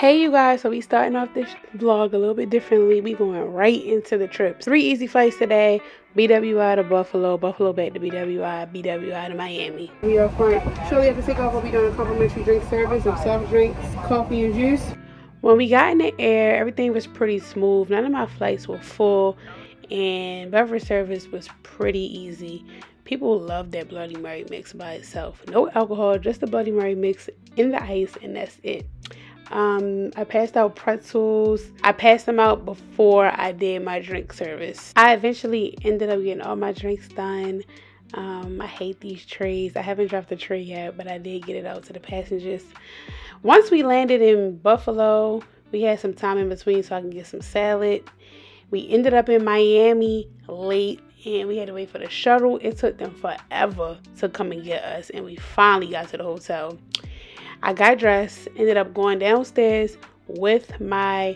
Hey you guys, so we starting off this vlog a little bit differently. We going right into the trips. 3 easy flights today. BWI to Buffalo, Buffalo back to BWI, BWI to Miami. We are front. Shortly after takeoff, we'll be doing a complimentary drink service of soft drinks, coffee and juice. When we got in the air, everything was pretty smooth. None of my flights were full and beverage service was pretty easy. People love that Bloody Mary mix by itself. No alcohol, just the Bloody Mary mix in the ice, and that's it. I passed out pretzels. I passed them out before I did my drink service. I eventually ended up getting all my drinks done. I hate these trays. I haven't dropped the tray yet, but I did get it out to the passengers. Once we landed in Buffalo, we had some time in between so I can get some salad. We ended up in Miami late and we had to wait for the shuttle. It took them forever to come and get us, and we finally got to the hotel. I got dressed, ended up going downstairs with my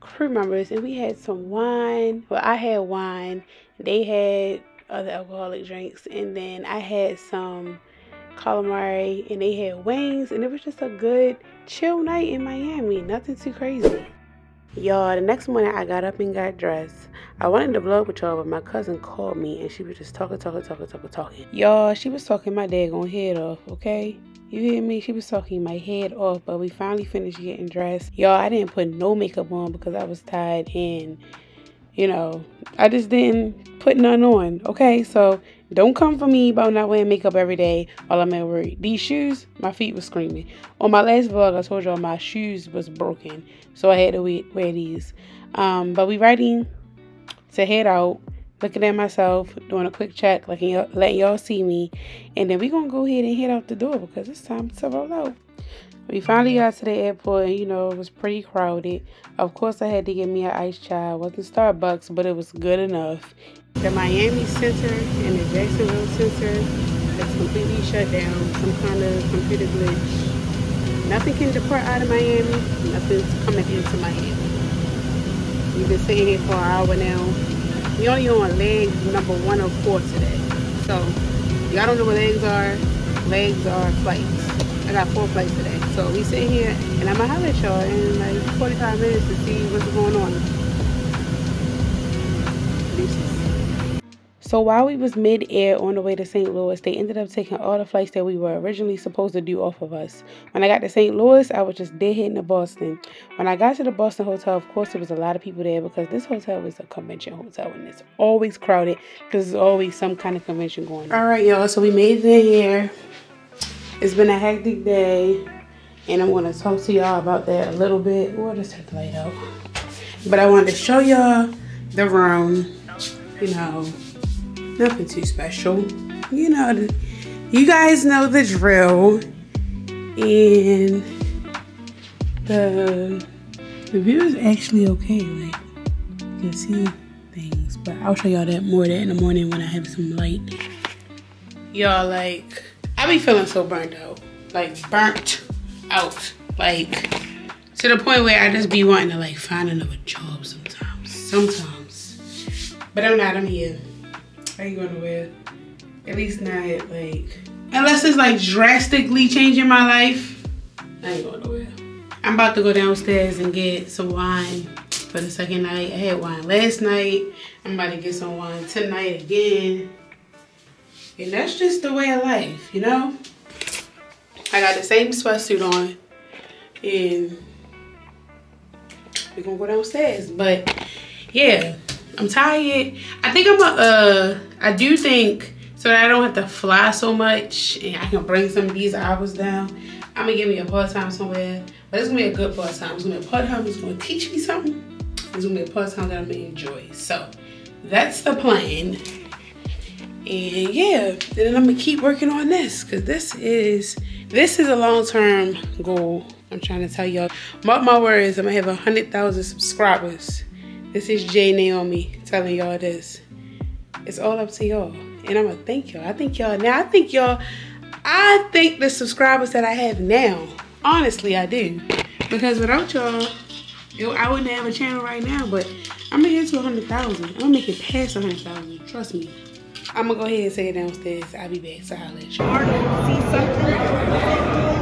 crew members, and we had some wine. Well, I had wine. They had other alcoholic drinks, and then I had some calamari, and they had wings, and it was just a good chill night in Miami. Nothing too crazy. Y'all, the next morning I got up and got dressed. I wanted to vlog with y'all, but my cousin called me and she was just talking. Y'all, she was talking my daggone head off, okay? You hear me? She was talking my head off, but we finally finished getting dressed. Y'all, I didn't put no makeup on because I was tired and, you know, I just didn't put none on, okay? So don't come for me about not wearing makeup every day while I'm at work. These shoes, my feet was screaming. On my last vlog, I told y'all my shoes was broken, so I had to wear these. But we ready to head out. Looking at myself, doing a quick check, letting y'all see me, and then we gonna go ahead and head out the door because it's time to roll out. We finally got to the airport, and you know, it was pretty crowded. Of course, I had to get me an iced chai. It wasn't Starbucks, but it was good enough. The Miami Center and the Jacksonville Center is completely shut down. Some kind of computer glitch. Nothing can depart out of Miami. Nothing's coming into Miami. We've been sitting here for an hour now. We only on leg number 104 today. So, y'all don't know what legs are. Legs are flights. I got 4 flights today. So, we sitting here, and I'm going to holler at y'all in like 45 minutes to see what's going on. So, while we was mid-air on the way to St. Louis, they ended up taking all the flights that we were originally supposed to do off of us. When I got to St. Louis, I was just dead hitting to Boston. When I got to the Boston hotel, of course, there was a lot of people there because this hotel is a convention hotel and it's always crowded because there's always some kind of convention going on. All right, y'all, so we made it in here. It's been a hectic day, and I'm going to talk to y'all about that a little bit. We'll just take the light out. But I wanted to show y'all the room, you know. Nothing too special, you know. You guys know the drill, and the view is actually okay. Like, you can see things, but I'll show y'all that more in the morning when I have some light. Y'all, like, I be feeling so burnt out, like to the point where I just be wanting to like find another job sometimes. But I'm not. I'm here. I ain't going nowhere. At least not like, unless it's like drastically changing my life, I ain't going nowhere. I'm about to go downstairs and get some wine for the second night. I had wine last night. I'm about to get some wine tonight again. And that's just the way of life, you know? I got the same sweatsuit on and we're gonna go downstairs. But yeah, I'm tired. I think I do think, so that I don't have to fly so much and I can bring some of these hours down, I'm gonna give me a part-time somewhere. But it's gonna be a good part-time. It's gonna be a part-time that's gonna teach me something. It's gonna be a part-time that I'm gonna enjoy. So that's the plan. And yeah, and then I'm gonna keep working on this because this is a long-term goal. I'm trying to tell y'all. Mark my words, I'm gonna have 100,000 subscribers. This is J Naomi telling y'all this. It's all up to y'all. And I'm gonna thank y'all. I think the subscribers that I have now, honestly, I do. Because without y'all, I wouldn't have a channel right now. But I'm gonna get to 100,000. I'm gonna make it past 100,000. Trust me. I'm gonna go ahead and say it downstairs. I'll be back. So I'll let y'all. See something?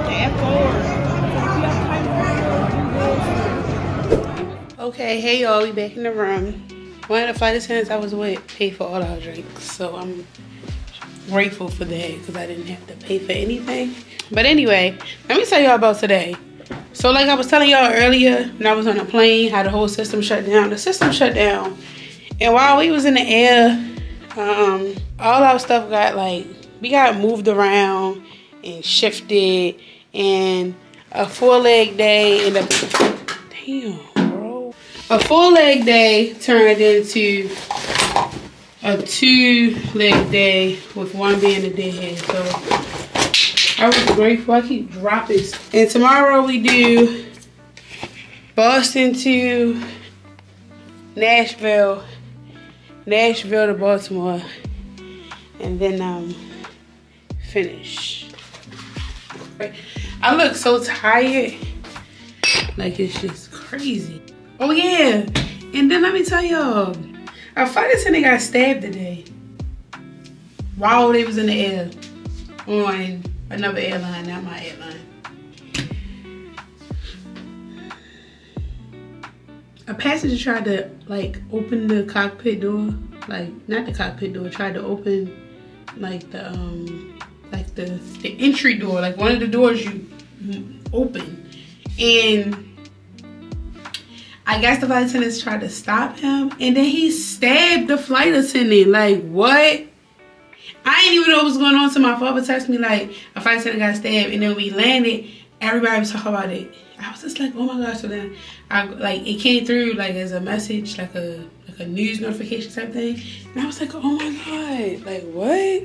The F4. Okay, hey y'all, we back in the room. One of the flight attendants I was with paid for all our drinks, so I'm grateful for that because I didn't have to pay for anything. But anyway, let me tell y'all about today. So like I was telling y'all earlier when I was on a plane, how the whole system shut down. The system shut down, and while we was in the air, all our stuff got we got moved around and shifted, and a 4-leg day ended up. Damn. A 4-leg day turned into a 2-leg day with one being a deadhead. So I was grateful. I keep dropping. And tomorrow we do Boston to Nashville, Nashville to Baltimore, and then finish. I look so tired. Like it's just crazy. Oh yeah, and then let me tell y'all, a flight attendant got stabbed today while they was in the air on another airline, not my airline. A passenger tried to open the cockpit door, not the cockpit door, tried to open the entry door, one of the doors you open, and I guess the flight attendants tried to stop him, and then he stabbed the flight attendant. Like, what? I didn't even know what was going on, so my father texted me, a flight attendant got stabbed, and then we landed, everybody was talking about it. I was just like, oh my gosh. So then, it came through, as a message, like a news notification type thing, and I was like, oh my God, what?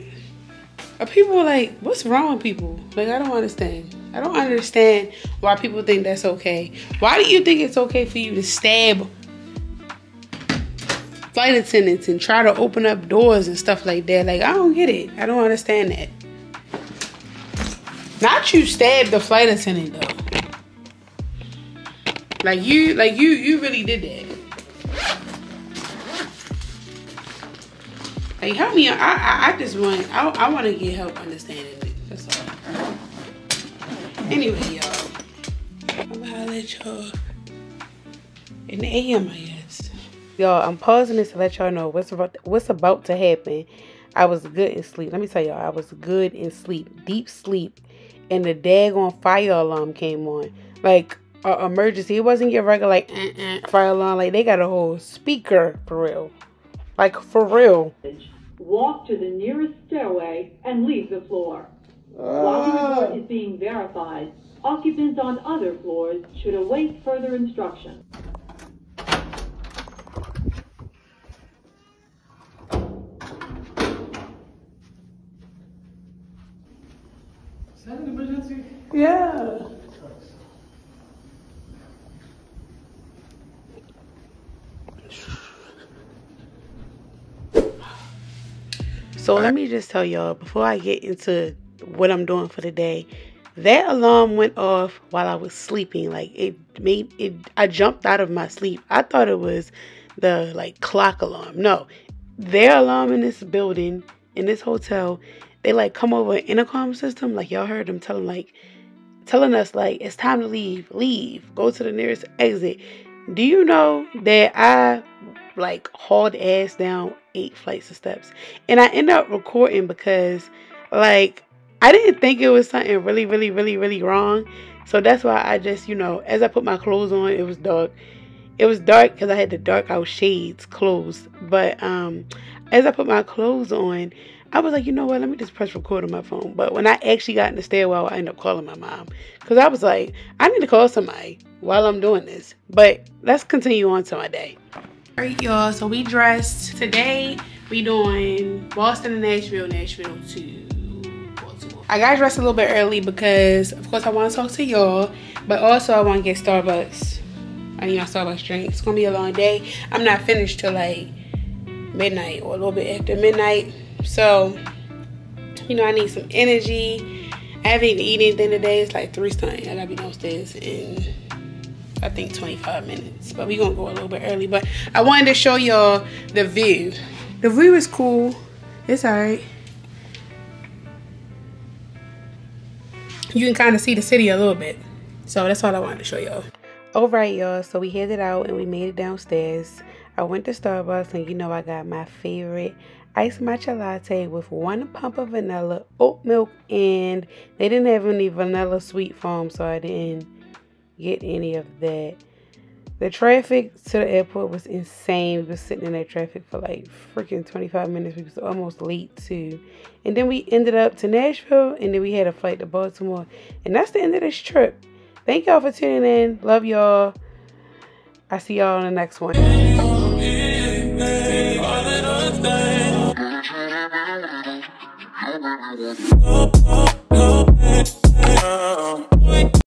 Are people what's wrong with people? I don't understand. I don't understand why people think that's okay. Why do you think it's okay for you to stab flight attendants and try to open up doors and stuff like that? I don't get it. I don't understand that. Not you stab the flight attendant though. You really did that. Help me. I want to get help understanding it. That's all. Anyway, y'all, I'm gonna holler at y'all in the AM, I guess. Y'all, I'm pausing this to let y'all know what's about to happen. I was good in sleep. Let me tell y'all, I was good in sleep, deep sleep, and the daggone fire alarm came on. Emergency. It wasn't your regular fire alarm. They got a whole speaker for real. For real. Walk to the nearest stairway and leave the floor. While the report is being verified, occupants on other floors should await further instruction. Is that an emergency? Yeah. So let me just tell y'all, before I get into what I'm doing for the day, that alarm went off while I was sleeping. I jumped out of my sleep. I thought it was the clock alarm. No, their alarm in this building, in this hotel, they come over an intercom system. Y'all heard them telling us it's time to leave, go to the nearest exit. Do you know that I hauled ass down 8 flights of steps, and I ended up recording because I didn't think it was something really, really, really, really wrong. So that's why I just, as I put my clothes on, it was dark. It was dark because I had the dark out shades closed. But as I put my clothes on, I was like, you know what? Let me just press record on my phone. But when I actually got in the stairwell, I ended up calling my mom. Because I was like, I need to call somebody while I'm doing this. But let's continue on to my day. All right, y'all. So we dressed. Today, we doing Boston to Nashville, Nashville to Baltimore. I got dressed a little bit early because, of course, I want to talk to y'all. But also, I want to get Starbucks. I need my Starbucks drink. It's going to be a long day. I'm not finished till midnight or a little bit after midnight. So, I need some energy. I haven't even eaten anything today. It's 3 something. I gotta be downstairs in, I think, 25 minutes. But we gonna go a little bit early. But I wanted to show y'all the view. The view is cool. It's alright. You can kind of see the city a little bit. So that's all I wanted to show y'all. Alright, y'all, so we headed out and we made it downstairs. I went to Starbucks and you know I got my favorite iced matcha latte with 1 pump of vanilla, oat milk, and they didn't have any vanilla sweet foam, so I didn't get any of that. The traffic to the airport was insane. We was sitting in that traffic for like freaking 25 minutes. We was almost late too. And then we ended up to Nashville, and then we had a flight to Baltimore. And that's the end of this trip. Thank y'all for tuning in. Love y'all. I see y'all on the next one.